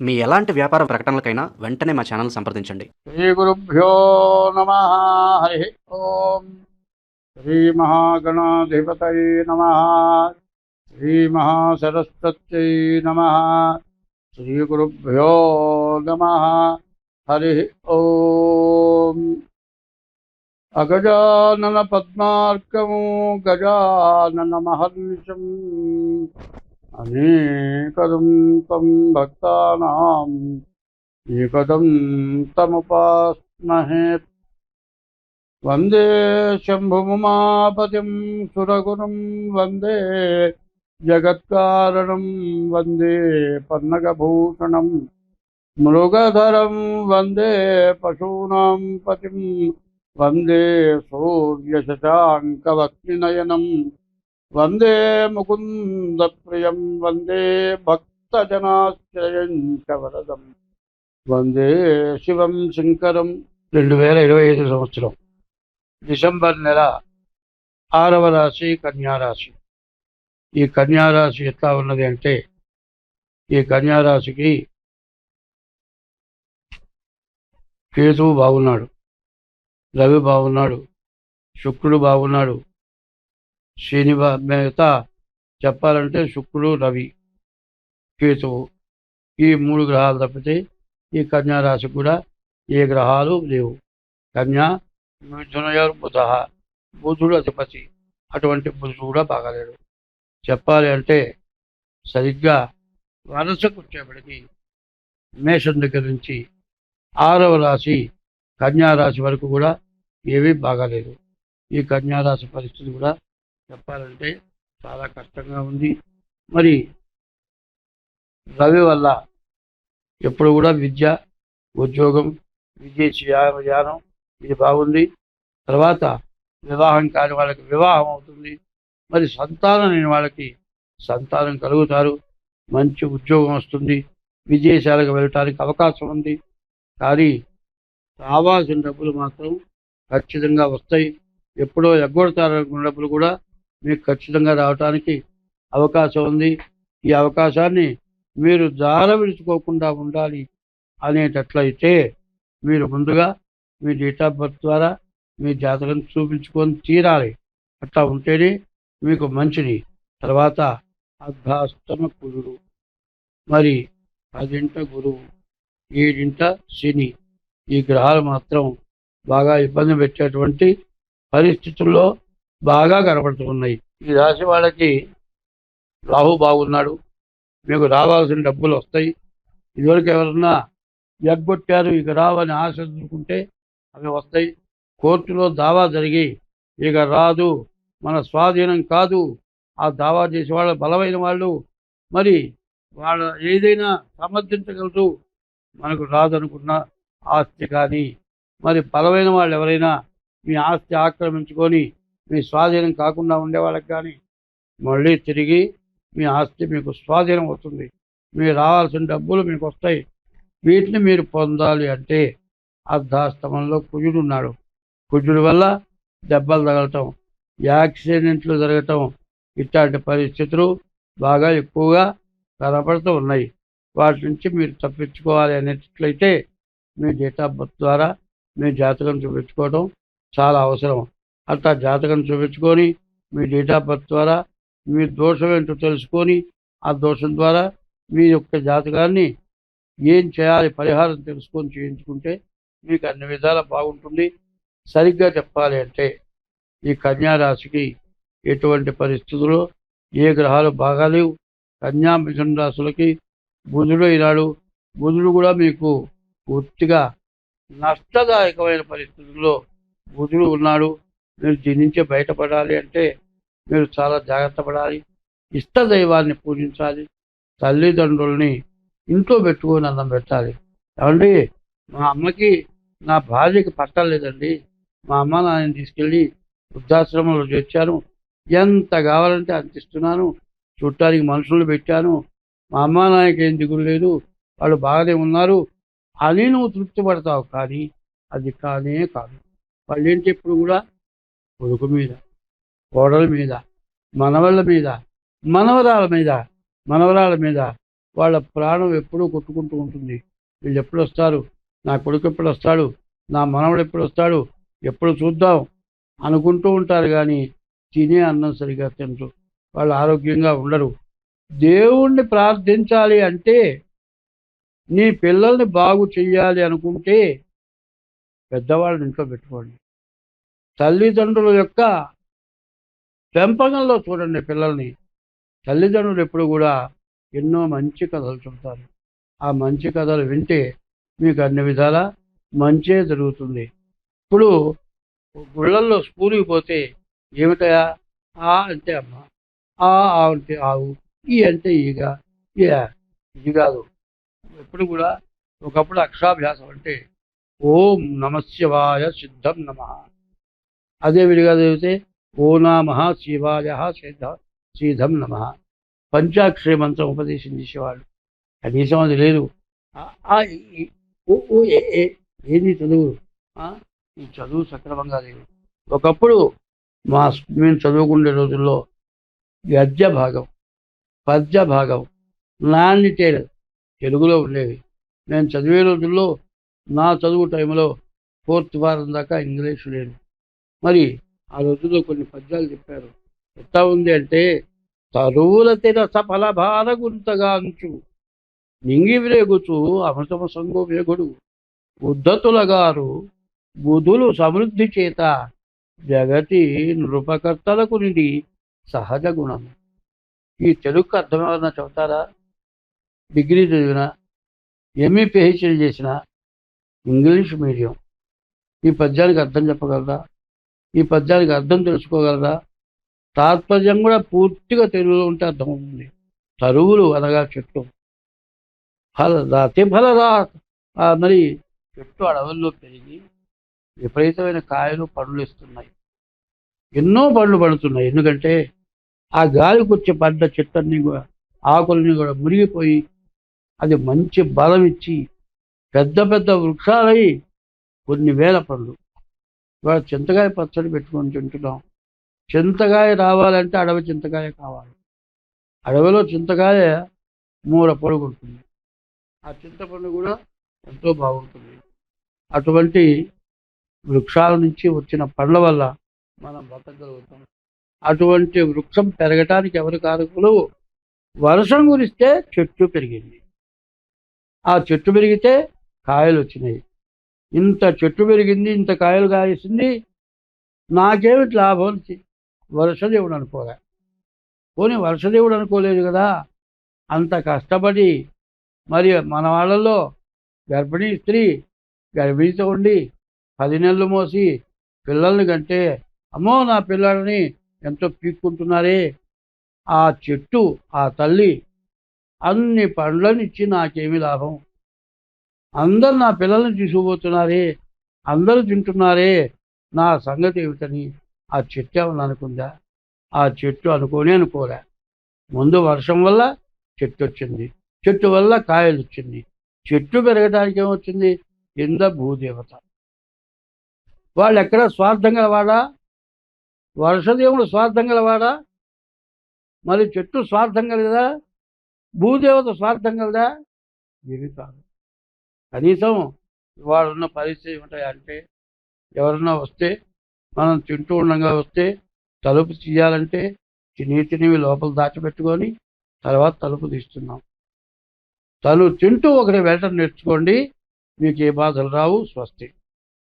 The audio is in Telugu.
మీ ఎలాంటి వ్యాపార ప్రకటనలకైనా వెంటనే మా ఛానల్ సంప్రదించండి. శ్రీ గురుభ్యో నమ. హరి ఓం. శ్రీ మహాగణాధిపతయే నమ. శ్రీ మహాసరస్వత్యై నమ. శ్రీ గురుభ్యో నమ. హరి ఓం. అగజానన పద్మార్కము గజానన మహర్నిశం అనేకదం తం భక్తానాం ఏకదం తముపాస్మహే. వందే శంభుముమాపతిం సురగురుం వందే జగత్కారణం వందే పన్నగభూషణం మృగధరం వందే పశూనాం పతిం వందే సూర్యశశాంకవక్నినయనం వందే ముకుందప్రియం వందే భక్తజనాశ్రయం చ వరదం వందే శివం శంకరం. 2025 సంవత్సరం డిసెంబర్ నెల 6వ రాశి కన్యారాశి. ఈ కన్యారాశి ఎట్లా ఉన్నది అంటే, ఈ కన్యారాశికి కేతువు బాగున్నాడు, రవి బాగున్నాడు, శుక్రుడు బాగున్నాడు, శని మిగతా చెప్పాలంటే శుక్రుడు, రవి, కేతువు ఈ 3 గ్రహాలు తప్పితే ఈ కన్యారాశి కూడా ఏ గ్రహాలు లేవు. కన్యా మిథునయోర్ బుధ, బుధుడు అధిపతి, అటువంటి బుధుడు కూడా బాగాలేడు. చెప్పాలి అంటే సరిగ్గా వరుసకు వచ్చేప్పటికి మేషం దగ్గర నుంచి 6వ రాశి కన్యారాశి వరకు కూడా ఏమీ బాగాలేదు. ఈ కన్యారాశి పరిస్థితి కూడా చెప్పాలంటే చాలా కష్టంగా ఉంది. మరి రవి వల్ల ఎప్పుడు కూడా విద్య, ఉద్యోగం, విదేశీయానం ఇది బాగుంది. తర్వాత వివాహం కాని వాళ్ళకి వివాహం అవుతుంది. మరి సంతానం లేని వాళ్ళకి సంతానం కలుగుతారు, మంచి ఉద్యోగం వస్తుంది, విదేశాలకు వెళ్ళటానికి అవకాశం ఉంది. కానీ రావాల్సిన డబ్బులు మాత్రం ఖచ్చితంగా వస్తాయి. ఎప్పుడో ఎగ్గొడతారనుకున్న డబ్బులు కూడా మీకు ఖచ్చితంగా రావటానికి అవకాశం ఉంది. ఈ అవకాశాన్ని మీరు జార విడుచుకోకుండా ఉండాలి అనేటట్లయితే మీరు ముందుగా మీ డేట్ ఆఫ్ బర్త్ ద్వారా మీ జాతకం చూపించుకొని తీరాలి. అట్లా ఉంటేనే మీకు మంచిది. తర్వాత అర్ధాష్టమ కుజుడు, మరి 10ంట గురువు, 7ంట శని, ఈ గ్రహాలు మాత్రం బాగా ఇబ్బంది పెట్టేటువంటి పరిస్థితుల్లో బాగా కనబడుతున్నాయి. ఈ రాశి వాళ్ళకి రాహు బాగున్నాడు, మీకు రావాల్సిన డబ్బులు వస్తాయి. ఇదివరకు ఎవరన్నా ఎగ్గొట్టారు ఇక రావని ఆశ ఎదుర్కొంటే అవి వస్తాయి. కోర్టులో దావా జరిగి ఇక రాదు, మన స్వాధీనం కాదు, ఆ దావా చేసే వాళ్ళు బలమైన వాళ్ళు, మరి వాళ్ళ ఏదైనా సమర్థించగలరు. మనకు రాదనుకున్న ఆస్తి కానీ, మరి బలమైన వాళ్ళు ఎవరైనా మీ ఆస్తి ఆక్రమించుకొని మీ స్వాధీనం కాకుండా ఉండే వాళ్ళకి కానీ మళ్ళీ తిరిగి మీ ఆస్తి మీకు స్వాధీనం అవుతుంది. మీరు రావాల్సిన డబ్బులు మీకు వస్తాయి. వీటిని మీరు పొందాలి అంటే అర్ధాష్టమంలో కుజుడు ఉన్నాడు. కుజుడు వల్ల దెబ్బలు తగలటం, యాక్సిడెంట్లు జరగటం, ఇట్లాంటి పరిస్థితులు బాగా ఎక్కువగా కనపడుతూ ఉన్నాయి. వాటి నుంచి మీరు తప్పించుకోవాలి అనేట్లయితే మీ డేట్ ఆఫ్ బర్త్ ద్వారా మీ జాతకం చూపించుకోవడం చాలా అవసరం. అట్లా జాతకం చూపించుకొని మీ డేట్ ఆఫ్ బర్త్ ద్వారా మీ దోషం ఏంటో తెలుసుకొని ఆ దోషం ద్వారా మీ యొక్క జాతకాన్ని ఏం చేయాలి పరిహారం తెలుసుకొని చేయించుకుంటే మీకు అన్ని విధాలా బాగుంటుంది. సరిగ్గా చెప్పాలి అంటే ఈ కన్యారాశికి ఎటువంటి పరిస్థితుల్లో ఏ గ్రహాలు బాగాలేవు. కన్యా మిథున రాశులకి బుధుడు అయినాడు. బుధుడు కూడా మీకు పూర్తిగా నష్టదాయకమైన పరిస్థితుల్లో బుధుడు ఉన్నాడు. మీరు దీని నుంచే బయటపడాలి అంటే మీరు చాలా జాగ్రత్త పడాలి. ఇష్ట దైవాన్ని పూజించాలి. తల్లిదండ్రుల్ని ఇంట్లో పెట్టుకొని అన్నం పెట్టాలి. ఏమండి, మా అమ్మకి నా భార్యకి పట్టలేదండి, మా అమ్మ నాన్నని తీసుకెళ్ళి వృద్ధాశ్రమంలో చేర్చాను, ఎంత కావాలంటే అంత ఇస్తున్నాను, చుట్టానికి మనుషులు పెట్టాను, మా అమ్మ నాన్నకి ఏం దిగులు లేదు, వాళ్ళు బాగానే ఉన్నారు అని నువ్వు తృప్తి పడతావు. కానీ అది కానే కాదు. వాళ్ళు ఏంటి ఎప్పుడు కూడా కొడుకు మీద, కోడల మీద, మనవళ్ళ మీద, మనవరాల మీద వాళ్ళ ప్రాణం ఎప్పుడూ కొట్టుకుంటూ ఉంటుంది. వీళ్ళు ఎప్పుడు వస్తారు, నా కొడుకు ఎప్పుడు వస్తాడు, నా మనవడు ఎప్పుడు వస్తాడు, ఎప్పుడు చూద్దాం అనుకుంటూ ఉంటారు. కానీ తినే అన్నం సరిగా తినరు, వాళ్ళు ఆరోగ్యంగా ఉండరు. దేవుణ్ణి ప్రార్థించాలి అంటే, నీ పిల్లల్ని బాగు చెయ్యాలి అనుకుంటే పెద్దవాళ్ళని ఇంట్లో పెట్టుకోండి. తల్లిదండ్రుల యొక్క పెంపకంలో చూడండి పిల్లల్ని. తల్లిదండ్రులు ఎప్పుడు కూడా ఎన్నో మంచి కథలు చెబుతారు. ఆ మంచి కథలు వింటే మీకు అన్ని విధాలా మంచే జరుగుతుంది. ఇప్పుడు గుళ్ళల్లో స్కూల్కి పోతే ఏమిటయా, ఆ అంటే అమ్మ, ఆ అంటే ఆవు, ఈ అంటే ఈగ, ఇది కాదు. ఎప్పుడు కూడా ఒకప్పుడు అక్షరాభ్యాసం అంటే ఓం నమశివాయ సిద్ధం నమ, అదే విడిగా చదివితే ఓ నమః శివాయ సిద్ధం నమ. పంచాక్షరి మంత్రం ఉపదేశం చేసేవాళ్ళు. కనీసం అది లేదు. ఏది చదువు, ఈ చదువు సక్రమంగా లేదు. ఒకప్పుడు మేము చదువుకునే రోజుల్లో గద్య భాగం, పద్య భాగం, నాన్నిటేలు తెలుగులో ఉండేవి. నేను చదివే రోజుల్లో నా చదువు టైంలో 4th వారం దాకా ఇంగ్లీషు లేదు. మరి ఆ రోజుల్లో కొన్ని పద్యాలు చెప్పారు. ఎట్లా ఉంది అంటే, తరువుల తెర సఫల భారగుంతగా అంచు నింగి విరేగుచు అమృతమ సంగో వేగుడు ఉద్ధతుల గారు బుధులు సమృద్ధి చేత జగతి నృపకర్తలకు నిండి సహజ గుణం. ఈ తెలుగుకు అర్థం ఏమన్నా చెబుతారా? డిగ్రీ చదివిన, ఎంఏ పిహెచ్డీ చేసిన, ఇంగ్లీష్ మీడియం ఈ పద్యానికి అర్థం చెప్పగలరా? ఈ పద్యానికి అర్థం తెలుసుకోగలరా? తాత్పర్యం కూడా పూర్తిగా తెలుగులో ఉంటే అర్థమవుతుంది. తరువులు అనగా చెట్టు, ఫలరా మరి చెట్టు అడవుల్లో పెరిగి విపరీతమైన కాయలు పండ్లు ఇస్తున్నాయి. ఎన్నో పండ్లు పడుతున్నాయి. ఎందుకంటే ఆ గాలికి వచ్చే పడ్డ చెట్టన్ని కూడా, ఆకులని కూడా మురిగిపోయి అది మంచి బలం ఇచ్చి పెద్ద పెద్ద వృక్షాలై కొన్ని వేల పండ్లు. ఇవాళ చింతకాయ పచ్చడి పెట్టుకొని తింటున్నాం. చింతకాయ రావాలంటే అడవి చింతకాయ కావాలి. అడవిలో చింతకాయ మూర పొడుగు ఉంటుంది. ఆ చింతపండు కూడా ఎంతో బాగుంటుంది. అటువంటి వృక్షాల నుంచి వచ్చిన పండ్ల వల్ల మనం బతకగలుగుతాం. అటువంటి వృక్షం పెరగటానికి ఎవరు కారకులు? వర్షం కురిస్తే చెట్టు పెరిగింది, ఆ చెట్టు పెరిగితే కాయలు వచ్చినాయి. ఇంత చెట్టు పెరిగింది, ఇంత కాయలు కాయేసింది, నాకేమిటి లాభం? వర్షదేవుడు అనుకోలే. పోనీ వర్షదేవుడు అనుకోలేదు కదా. అంత కష్టపడి మరి మన వాళ్ళల్లో గర్భిణీ స్త్రీ గర్భిణీతో ఉండి 10 నెలలు మోసి పిల్లల్ని కంటే, అమ్మో నా పిల్లలని ఎంతో పీక్కుంటున్నారే. ఆ చెట్టు, ఆ తల్లి అన్ని పండ్లను ఇచ్చి నాకేమి లాభం? అందరు నా పిల్లల్ని తీసుకుపోతున్నారే, అందరూ తింటున్నారే, నా సంగతి ఏమిటని ఆ చెట్టు ఏమన్నా అనుకుందా? ఆ చెట్టు అనుకోలే. ముందు వర్షం వల్ల చెట్టు వచ్చింది, చెట్టు వల్ల కాయలు వచ్చింది. చెట్టు పెరగడానికి ఏమొచ్చింది? కింద భూదేవత. వాళ్ళు ఎక్కడ స్వార్థం గలవాడా? వర్షదేవుడు స్వార్థం గలవాడా? మరి చెట్టు స్వార్థం కలదా? భూదేవత స్వార్థం కలదా? ఇవి కాదు. కనీసం వాళ్ళున్న పరిస్థితి ఏమిటాయంటే, ఎవరన్నా వస్తే, మనం తింటూ ఉండగా వస్తే తలుపు తీయాలంటే తినేవి లోపల దాచిపెట్టుకొని తర్వాత తలుపు తీస్తున్నాం. తింటూ ఒకటి వెళ్ళటం నేర్చుకోండి, మీకు ఏ బాధలు రావు. స్వస్తి.